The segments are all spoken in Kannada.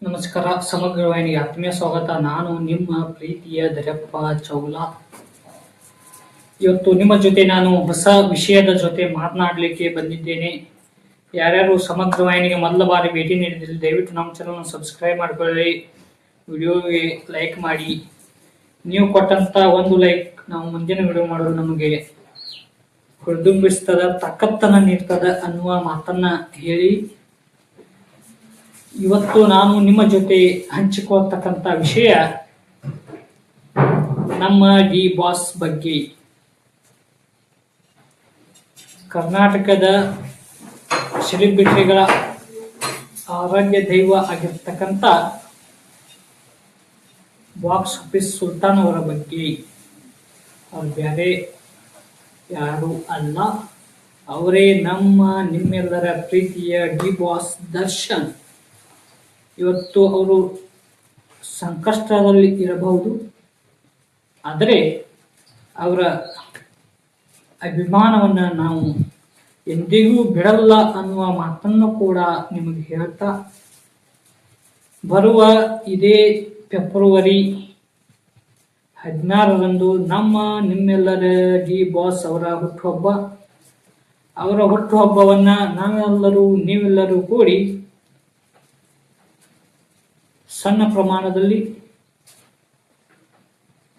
ನಮಸ್ಕಾರ. ಸಮಗ್ರ ವಾಹಿನಿಗೆ ಆತ್ಮೀಯ ಸ್ವಾಗತ. ನಾನು ನಿಮ್ಮ ಪ್ರೀತಿಯ ದರ್ಯಪ್ಪ ಚೌಲಾ. ಇವತ್ತು ನಿಮ್ಮ ಜೊತೆ ನಾನು ಹೊಸ ವಿಷಯದ ಜೊತೆ ಮಾತನಾಡಲಿಕ್ಕೆ ಬಂದಿದ್ದೇನೆ. ಯಾರ್ಯಾರು ಸಮಗ್ರ ವಾಹಿನಿಗೆ ಮೊದಲ ಬಾರಿ ಭೇಟಿ ನೀಡಿದ್ರೆ ದಯವಿಟ್ಟು ನಮ್ಮ ಚಾನಲ್ ಸಬ್ಸ್ಕ್ರೈಬ್ ಮಾಡ್ಕೊಳ್ಳಿ, ವಿಡಿಯೋಗೆ ಲೈಕ್ ಮಾಡಿ. ನೀವು ಕೊಟ್ಟಂತ ಒಂದು ಲೈಕ್ ನಾವು ಮುಂದಿನ ವಿಡಿಯೋ ಮಾಡೋದು ನಮಗೆ ಹುರಿದುಂಬಿಸ್ತದ, ತಾಕತ್ತನ್ನ ನೀಡ್ತದ ಅನ್ನುವ ಮಾತನ್ನ ಹೇಳಿ ಇವತ್ತು ನಾನು ನಿಮ್ಮ ಜೊತೆ ಹಂಚಿಕೊಳ್ತಕ್ಕಂಥ ವಿಷಯ ನಮ್ಮ ಡಿ ಬಾಸ್ ಬಗ್ಗೆ. ಕರ್ನಾಟಕದ ಸೆಲೆಬ್ರಿಟಿಗಳ ಆರಾಧ್ಯ ದೈವ ಆಗಿರ್ತಕ್ಕಂಥ ಬಾಕ್ಸ್ ಆಫೀಸ್ ಸುಲ್ತಾನ್ ಅವರ ಬಗ್ಗೆ. ಅವ್ರು ಬೇರೆ ಯಾರು ಅಲ್ಲ, ಅವರೇ ನಿಮ್ಮೆಲ್ಲರ ಪ್ರೀತಿಯ ಡಿ ಬಾಸ್ ದರ್ಶನ್. ಇವತ್ತು ಅವರು ಸಂಕಷ್ಟದಲ್ಲಿ ಇರಬಹುದು, ಆದರೆ ಅವರ ಅಭಿಮಾನವನ್ನು ನಾವು ಎಂದಿಗೂ ಬಿಡಲ್ಲ ಅನ್ನುವ ಮಾತನ್ನು ಕೂಡ ನಿಮಗೆ ಹೇಳ್ತಾ, ಬರುವ ಇದೇ ಫೆಬ್ರವರಿ 16ರಂದು ನಿಮ್ಮೆಲ್ಲರ ಡಿ ಬಾಸ್ ಅವರ ಹುಟ್ಟುಹಬ್ಬ. ಅವರ ಹುಟ್ಟುಹಬ್ಬವನ್ನ ನೀವೆಲ್ಲರೂ ಕೂಡಿ ಸಣ್ಣ ಪ್ರಮಾಣದಲ್ಲಿ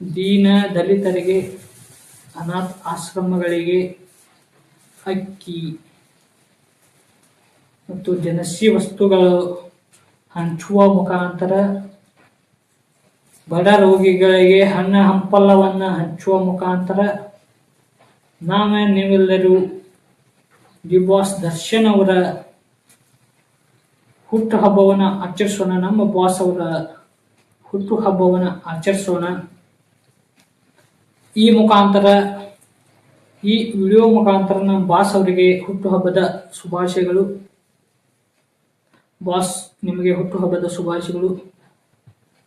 ದೀನ ದಲಿತರಿಗೆ, ಅನಾಥ ಆಶ್ರಮಗಳಿಗೆ ಅಕ್ಕಿ ಮತ್ತು ದಿನಸಿ ವಸ್ತುಗಳು ಹಂಚುವ ಮುಖಾಂತರ, ಬಡ ರೋಗಿಗಳಿಗೆ ಹಣ್ಣು ಹಂಪಲವನ್ನು ಹಂಚುವ ಮುಖಾಂತರ ನೀವೆಲ್ಲರೂ ಡಿ ಬಾಸ್ ದರ್ಶನ್ ಅವರ ಹುಟ್ಟು ಹಬ್ಬವನ್ನು ಆಚರಿಸೋಣ. ನಮ್ಮ ಬಾಸ್ ಅವರ ಹುಟ್ಟು ಹಬ್ಬವನ್ನು ಆಚರಿಸೋಣ. ಈ ವಿಡಿಯೋ ಮುಖಾಂತರ ನಮ್ಮ ಬಾಸ್ ಅವರಿಗೆ ಹುಟ್ಟು ಹಬ್ಬದ ಶುಭಾಶಯಗಳು. ಬಾಸ್, ನಿಮಗೆ ಹುಟ್ಟು ಹಬ್ಬದ ಶುಭಾಶಯಗಳು.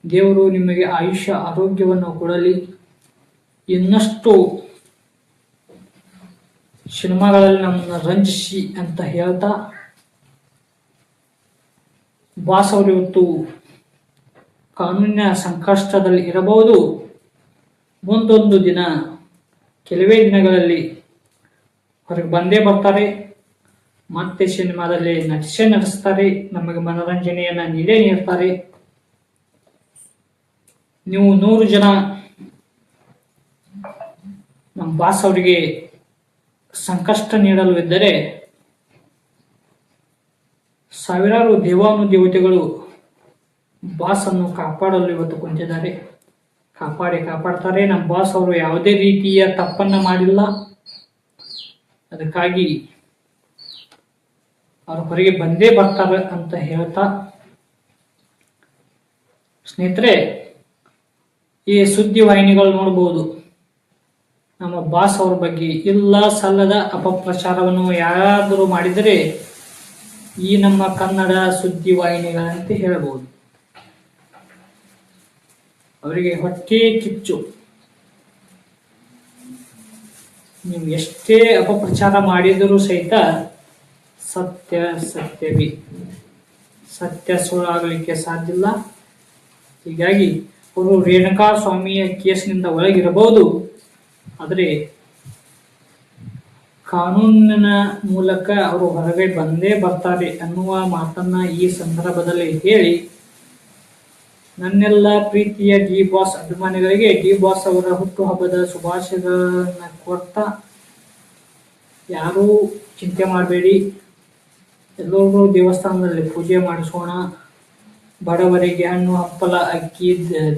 ದೇವರು ನಿಮಗೆ ಆಯುಷ್ಯ ಆರೋಗ್ಯವನ್ನು ಕೊಡಲಿ. ಇನ್ನಷ್ಟು ಸಿನಿಮಾಗಳಲ್ಲಿ ನಮ್ಮನ್ನು ರಂಜಿಸಿ ಅಂತ ಹೇಳ್ತಾ, ಬಾಸ್ ಅವರು ಇವತ್ತು ಕಾನೂನಿನ ಸಂಕಷ್ಟದಲ್ಲಿ ಇರಬಹುದು. ಮುಂದೊಂದು ದಿನ, ಕೆಲವೇ ದಿನಗಳಲ್ಲಿ ಹೊರಗೆ ಬಂದೇ ಬರ್ತಾರೆ. ಮತ್ತೆ ಸಿನಿಮಾದಲ್ಲಿ ನಟಿಸ್ತಾರೆ, ನಮಗೆ ಮನೋರಂಜನೆಯನ್ನ ನೀಡ್ತಾರೆ. ನೀವು 100 ಜನ ನಮ್ಮ ಬಾಸ್ ಅವರಿಗೆ ಸಂಕಷ್ಟ ನೀಡಲು ಇದ್ದರೆ, ಸಾವಿರಾರು ದೇವಾನುದೇವತೆಗಳು ಬಾಸ್ ಅನ್ನು ಕಾಪಾಡಲು ಇವತ್ತು ಕುಂತಿದ್ದಾರೆ. ಕಾಪಾಡ್ತಾರೆ. ನಮ್ಮ ಬಾಸ್ ಅವರು ಯಾವುದೇ ರೀತಿಯ ತಪ್ಪನ್ನ ಮಾಡಿಲ್ಲ. ಅದಕ್ಕಾಗಿ ಅವರು ಹೊರಗೆ ಬಂದೇ ಬರ್ತಾರೆ ಅಂತ ಹೇಳ್ತಾ, ಸ್ನೇಹಿತರೆ, ಈ ಸುದ್ದಿ ವಾಹಿನಿಗಳು ನೋಡಬಹುದು, ನಮ್ಮ ಬಾಸ್ ಅವ್ರ ಬಗ್ಗೆ ಇಲ್ಲ ಸಲ್ಲದ ಅಪಪ್ರಚಾರವನ್ನು ಯಾರಾದರೂ ಮಾಡಿದರೆ ಈ ನಮ್ಮ ಕನ್ನಡ ಸುದ್ದಿ ವಾಹಿನಿಗಳಂತೆ ಹೇಳಬಹುದು. ಅವರಿಗೆ ಹೊಟ್ಟೆ ಕಿಚ್ಚು. ನೀವು ಎಷ್ಟೇ ಅಪಪ್ರಚಾರ ಮಾಡಿದರೂ ಸಹಿತ ಸತ್ಯ ಸುಳ್ಳಾಗಲಿಕ್ಕೆ ಸಾಧ್ಯ ಇಲ್ಲ. ಹೀಗಾಗಿ ಅವರು ರೇಣುಕಾ ಸ್ವಾಮಿಯ ಕೇಸ್ನಿಂದ ಒಳಗಿರಬಹುದು, ಆದರೆ ಕಾನೂನಿನ ಮೂಲಕ ಅವರು ಹೊರಗೆ ಬಂದೇ ಬರ್ತಾರೆ ಅನ್ನುವ ಮಾತನ್ನ ಈ ಸಂದರ್ಭದಲ್ಲಿ ಹೇಳಿ, ನನ್ನೆಲ್ಲ ಪ್ರೀತಿಯ ಡಿ ಬಾಸ್ ಅಭಿಮಾನಿಗಳಿಗೆ ಡಿ ಬಾಸ್ ಅವರ ಹುಟ್ಟುಹಬ್ಬದ ಶುಭಾಶಯಗಳನ್ನ ಕೊಡ್ತಾ, ಯಾರೂ ಚಿಂತೆ ಮಾಡಬೇಡಿ, ಎಲ್ಲರೂ ದೇವಸ್ಥಾನದಲ್ಲಿ ಪೂಜೆ ಮಾಡಿಸೋಣ. ಬಡವರಿಗೆ ಹಣ್ಣು ಹಂಪಲ, ಅಕ್ಕಿ,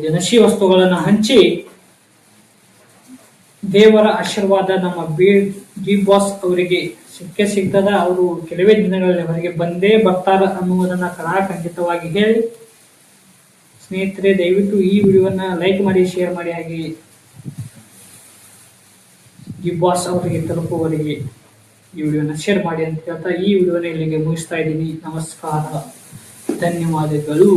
ದಿನಸಿ ವಸ್ತುಗಳನ್ನು ಹಂಚಿ ದೇವರ ಆಶೀರ್ವಾದ ನಮ್ಮ ಡಿ ಬಾಸ್ ಅವರಿಗೆ ಸಿಗ್ತದ. ಅವರು ಕೆಲವೇ ದಿನಗಳಲ್ಲಿ ಹೊರಗೆ ಬಂದೇ ಬರ್ತಾರ ಅನ್ನುವುದನ್ನ ಖಂಡಿತವಾಗಿ ಹೇಳಿ, ಸ್ನೇಹಿತರೆ, ದಯವಿಟ್ಟು ಈ ವಿಡಿಯೋನ ಲೈಕ್ ಮಾಡಿ, ಶೇರ್ ಮಾಡಿ, ಹಾಗೆ ಡಿ ಬಾಸ್ ಅವರಿಗೆ ತಲುಪುವವರಿಗೆ ಈ ವಿಡಿಯೋನ ಶೇರ್ ಮಾಡಿ ಅಂತ ಹೇಳ್ತಾ ಈ ವಿಡಿಯೋನ ಇಲ್ಲಿಗೆ ಮುಗಿಸ್ತಾ ಇದ್ದೀನಿ. ನಮಸ್ಕಾರ, ಧನ್ಯವಾದಗಳು.